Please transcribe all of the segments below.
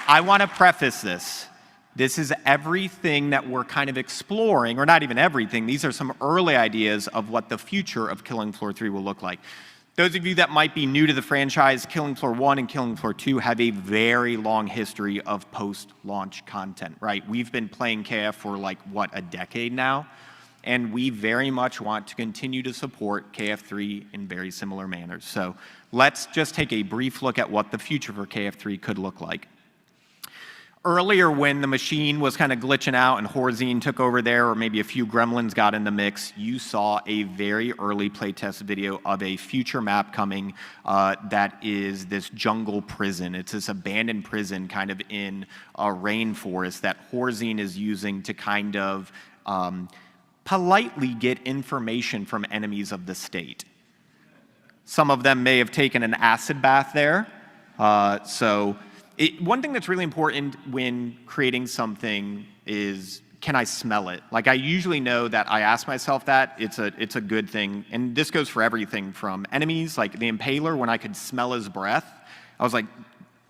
I want to preface this. This is everything that we're kind of exploring, or not even everything. These are some early ideas of what the future of Killing Floor 3 will look like. Those of you that might be new to the franchise, Killing Floor 1 and Killing Floor 2 have a very long history of post-launch content, right? We've been playing KF for like, what, a decade now? And we very much want to continue to support KF3 in very similar manners. So let's just take a brief look at what the future for KF3 could look like. Earlier, when the machine was kind of glitching out and Horzine took over there, or maybe a few gremlins got in the mix, you saw a very early playtest video of a future map coming that is this jungle prison. It's this abandoned prison kind of in a rainforest that Horzine is using to kind of politely get information from enemies of the state. Some of them may have taken an acid bath there, one thing that's really important when creating something is, can I smell it? Like, I usually know that I ask myself that. It's a good thing. And this goes for everything from enemies, like the Impaler, when I could smell his breath, I was like,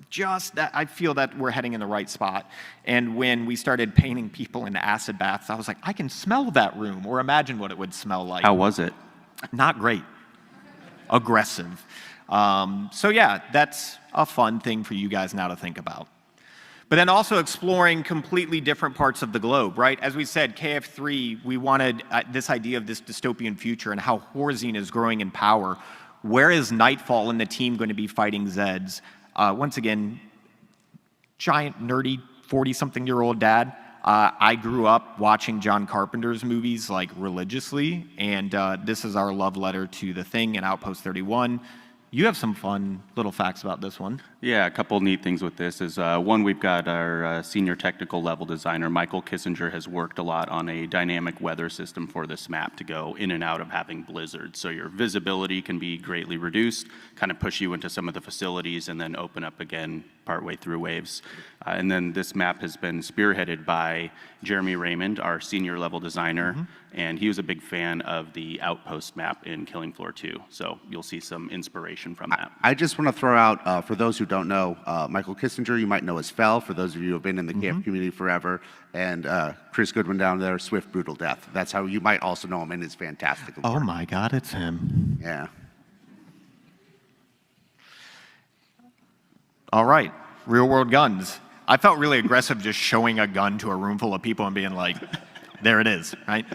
just that, I feel that we're heading in the right spot. And when we started painting people in acid baths, I was like, I can smell that room, or imagine what it would smell like. How was it? Not great. Aggressive. So yeah, that's a fun thing for you guys now to think about. But then also exploring completely different parts of the globe, right? As we said, KF3, we wanted this idea of this dystopian future and how Horzine is growing in power. Where is Nightfall and the team going to be fighting Zeds? Once again, giant, nerdy, 40-something-year-old dad. I grew up watching John Carpenter's movies like religiously, and this is our love letter to The Thing and Outpost 31. You have some fun little facts about this one. Yeah, a couple neat things with this is, one, we've got our senior technical level designer, Michael Kissinger, has worked a lot on a dynamic weather system for this map to go in and out of having blizzards. So your visibility can be greatly reduced, kind of push you into some of the facilities and then open up again partway through waves. And then this map has been spearheaded by Jeremy Raymond, our senior level designer, and he was a big fan of the Outpost map in Killing Floor 2. So you'll see some inspiration from that. I just want to throw out, for those who don't know, Michael Kissinger, you might know as Fell, for those of you who have been in the KF community forever, and Chris Goodwin down there, Swift Brutal Death. That's how you might also know him in his fantastic work. Oh my God, it's him. Yeah. All right, real world guns. I felt really aggressive just showing a gun to a room full of people and being like, there it is, right?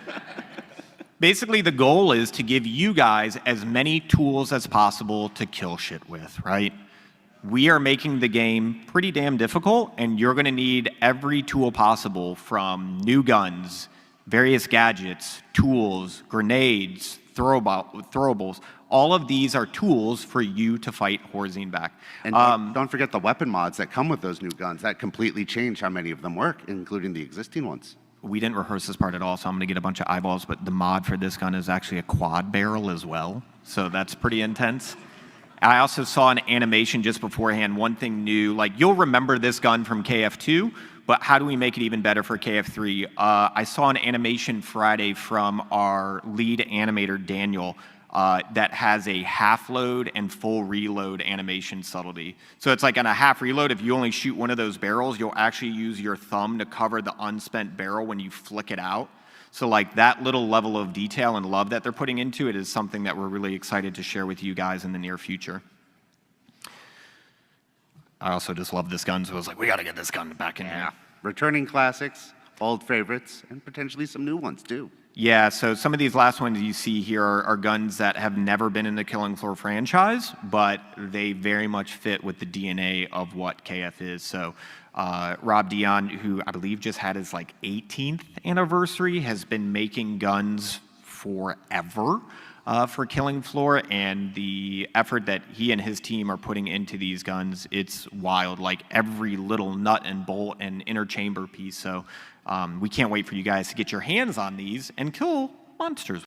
Basically, the goal is to give you guys as many tools as possible to kill shit with, right? We are making the game pretty damn difficult, and you're gonna need every tool possible, from new guns, various gadgets, tools, grenades, throwables. All of these are tools for you to fight Horzine back. And don't forget the weapon mods that come with those new guns. That completely change how many of them work, including the existing ones. We didn't rehearse this part at all, so I'm going to get a bunch of eyeballs, but the mod for this gun is actually a quad barrel as well, so that's pretty intense. I also saw an animation just beforehand, one thing new, like you'll remember this gun from KF2, but how do we make it even better for KF3? I saw an animation Friday from our lead animator, Daniel, that has a half load and full reload animation subtlety. So it's like on a half reload, if you only shoot one of those barrels, you'll actually use your thumb to cover the unspent barrel when you flick it out. So like that little level of detail and love that they're putting into it is something that we're really excited to share with you guys in the near future. I also just love this gun, so I was like, we gotta get this gun back in here. Returning classics, old favorites, and potentially some new ones too. Yeah, so some of these last ones you see here are guns that have never been in the Killing Floor franchise, but they very much fit with the DNA of what KF is. So Rob Dion, who I believe just had his like 18th anniversary, has been making guns forever for Killing Floor, and the effort that he and his team are putting into these guns, it's wild, like every little nut and bolt and inner chamber piece. So we can't wait for you guys to get your hands on these and kill monsters.